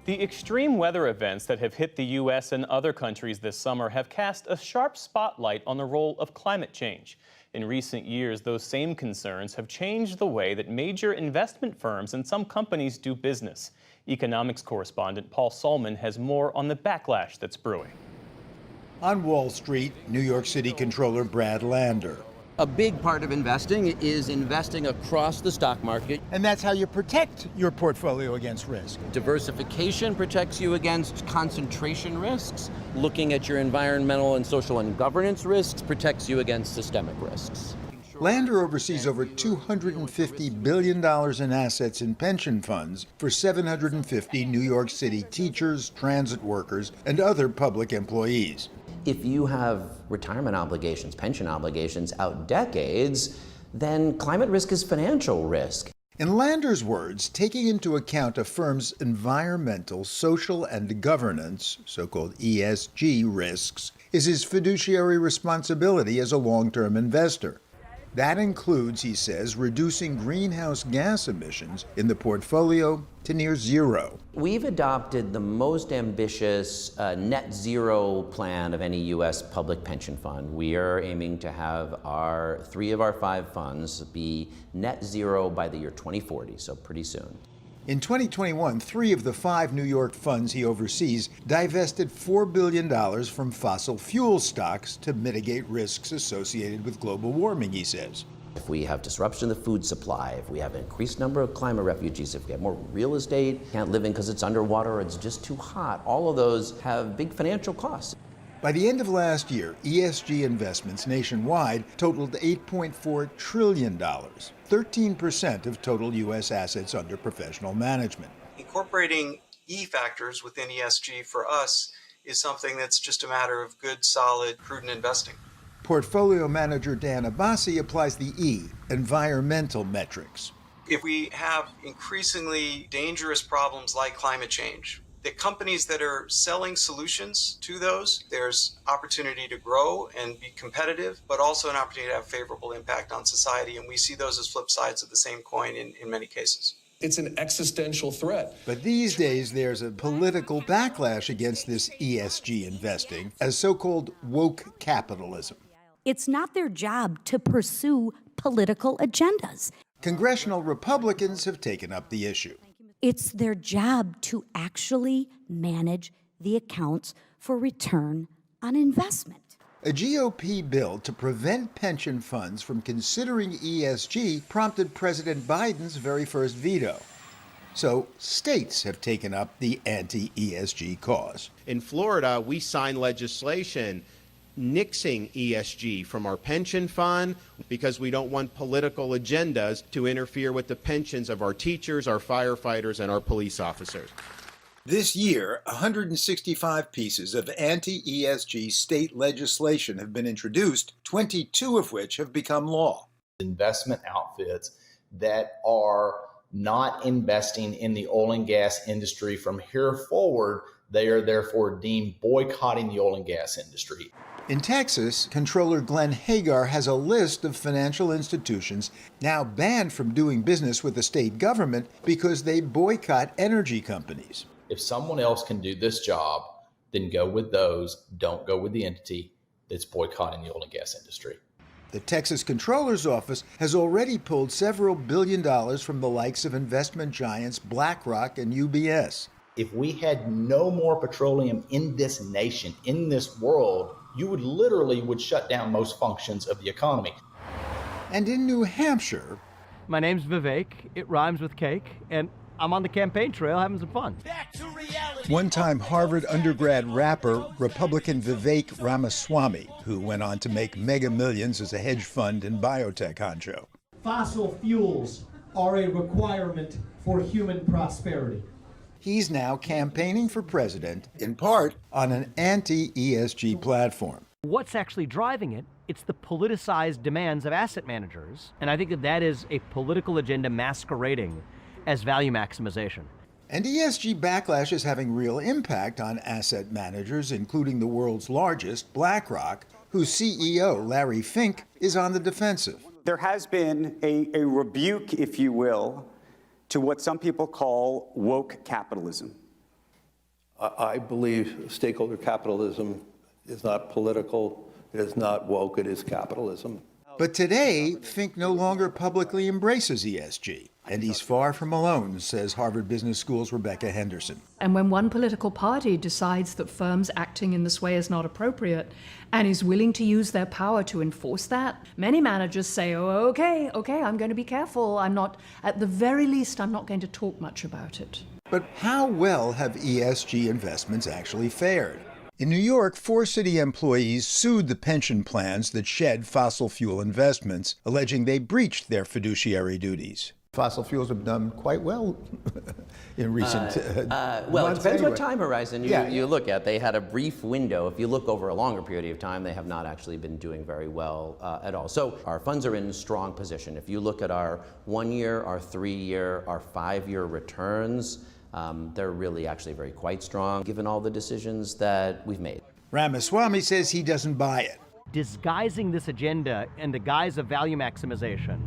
The extreme weather events that have hit the U.S. and other countries this summer have cast a sharp spotlight on the role of climate change. In recent years, those same concerns have changed the way that major investment firms and some companies do business. Economics correspondent Paul Solman has more on the backlash that's brewing. On Wall Street, New York City Controller Brad Lander. A big part of investing is investing across the stock market. And that's how you protect your portfolio against risk. Diversification protects you against concentration risks. Looking at your environmental and social and governance risks protects you against systemic risks. Lander oversees over $250 billion in assets in pension funds for 750 New York City teachers, transit workers, and other public employees. If you have retirement obligations, pension obligations out decades, then climate risk is financial risk. In Lander's words, taking into account a firm's environmental, social, and governance, so-called ESG risks, is his fiduciary responsibility as a long-term investor. That includes, he says, reducing greenhouse gas emissions in the portfolio to near zero. We've adopted the most ambitious net zero plan of any U.S. public pension fund. We are aiming to have 3 of our 5 funds be net zero by the year 2040, so pretty soon. In 2021, 3 of the 5 New York funds he oversees divested $4 billion from fossil fuel stocks to mitigate risks associated with global warming, he says. If we have disruption of the food supply, if we have an increased number of climate refugees, if we have more real estate, can't live in because it's underwater or it's just too hot, all of those have big financial costs. By the end of last year, ESG investments nationwide totaled $8.4 trillion, 13% of total U.S. assets under professional management. Incorporating E factors within ESG for us is something that's just a matter of good, solid, prudent investing. Portfolio manager Dan Abbasi applies the E, environmental metrics. If we have increasingly dangerous problems like climate change, the companies that are selling solutions to those, there's opportunity to grow and be competitive, but also an opportunity to have favorable impact on society. And we see those as flip sides of the same coin in many cases. It's an existential threat. But these days, there's a political backlash against this ESG investing as so-called woke capitalism. It's not their job to pursue political agendas. Congressional Republicans have taken up the issue. It's their job to actually manage the accounts for return on investment. A GOP bill to prevent pension funds from considering ESG prompted President Biden's very first veto. So states have taken up the anti-ESG cause. In Florida, we signed legislation nixing ESG from our pension fund because we don't want political agendas to interfere with the pensions of our teachers, our firefighters, and our police officers. This year, 165 pieces of anti-ESG state legislation have been introduced, 22 of which have become law. Investment outfits that are not investing in the oil and gas industry from here forward, they are therefore deemed boycotting the oil and gas industry. In Texas, Controller Glenn Hagar has a list of financial institutions now banned from doing business with the state government because they boycott energy companies. If someone else can do this job, then go with those. Don't go with the entity that's boycotting the oil and gas industry. The Texas Controller's Office has already pulled several $1 billion from the likes of investment giants BlackRock and UBS. If we had no more petroleum in this nation, in this world, you would shut down most functions of the economy. And in New Hampshire... My name's Vivek, it rhymes with cake, and I'm on the campaign trail having some fun. One-time Harvard undergrad rapper, Republican Vivek Ramaswamy, who went on to make mega millions as a hedge fund and biotech honcho. Fossil fuels are a requirement for human prosperity. He's now campaigning for president, in part on an anti-ESG platform. What's actually driving it? It's the politicized demands of asset managers, and I think that is a political agenda masquerading as value maximization. And ESG backlash is having real impact on asset managers, including the world's largest, BlackRock, whose CEO, Larry Fink, is on the defensive. There has been a rebuke, if you will, to what some people call woke capitalism. I believe stakeholder capitalism is not political, it is not woke, it is capitalism. But today, Fink no longer publicly embraces ESG. And he's far from alone, says Harvard Business School's Rebecca Henderson. And when one political party decides that firms acting in this way is not appropriate and is willing to use their power to enforce that, many managers say, oh, okay, I'm going to be careful. At the very least, I'm not going to talk much about it. But how well have ESG investments actually fared? In New York, 4 city employees sued the pension plans that shed fossil fuel investments, alleging they breached their fiduciary duties. Fossil fuels have done quite well in recent well, it depends anyway. what time horizon you look at. They had a brief window. If you look over a longer period of time, they have not actually been doing very well at all. So our funds are in a strong position. If you look at our 1-year, our 3-year, our 5-year returns, they're really actually quite strong, given all the decisions that we've made. Ramaswamy says he doesn't buy it. Disguising this agenda in the guise of value maximization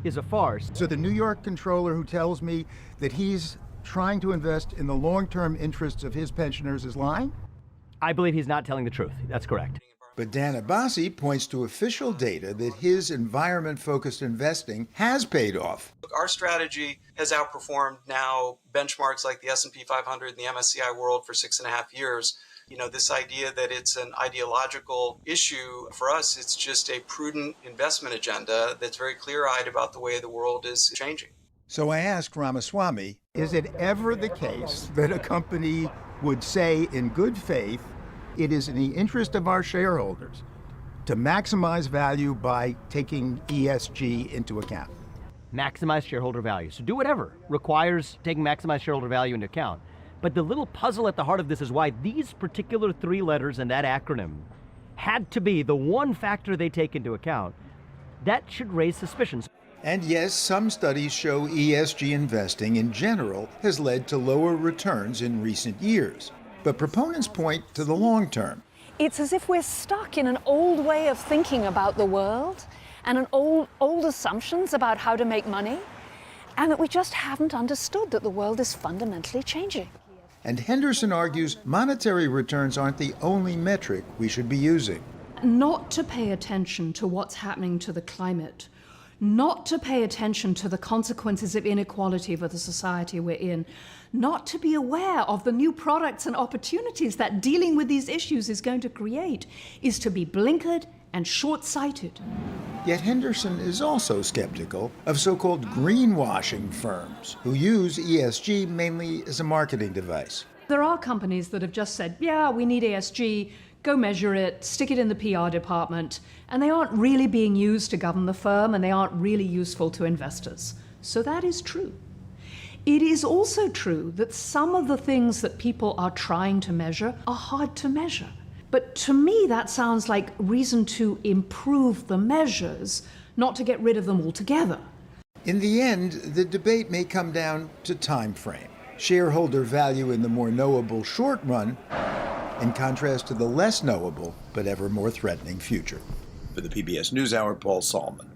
is a farce. So the New York controller who tells me that he's trying to invest in the long-term interests of his pensioners is lying? I believe he's not telling the truth. That's correct. But Dan Abbasi points to official data that his environment-focused investing has paid off. Our strategy has outperformed now benchmarks like the S&P 500 and the MSCI World for 6.5 years. You know, this idea that it's an ideological issue, for us, it's just a prudent investment agenda that's very clear-eyed about the way the world is changing. So I asked Ramaswamy, is it ever the case that a company would say in good faith, it is in the interest of our shareholders to maximize value by taking ESG into account? Maximize shareholder value. So do whatever requires taking maximize shareholder value into account. But the little puzzle at the heart of this is why these particular 3 letters in that acronym had to be the one factor they take into account. That should raise suspicions. And yes, some studies show ESG investing in general has led to lower returns in recent years. But proponents point to the long term. It's as if we're stuck in an old way of thinking about the world and an old assumptions about how to make money, and that we just haven't understood that the world is fundamentally changing. And Henderson argues monetary returns aren't the only metric we should be using. Not to pay attention to what's happening to the climate, not to pay attention to the consequences of inequality for the society we're in, not to be aware of the new products and opportunities that dealing with these issues is going to create, is to be blinkered and short-sighted. Yet Henderson is also skeptical of so-called greenwashing firms who use ESG mainly as a marketing device. There are companies that have just said, yeah, we need ESG, go measure it, stick it in the PR department, and they aren't really being used to govern the firm, and they aren't really useful to investors. So that is true. It is also true that some of the things that people are trying to measure are hard to measure. But to me, that sounds like reason to improve the measures, not to get rid of them altogether. In the end, the debate may come down to time frame. Shareholder value in the more knowable short run, in contrast to the less knowable but ever more threatening future. For the PBS NewsHour, Paul Salman.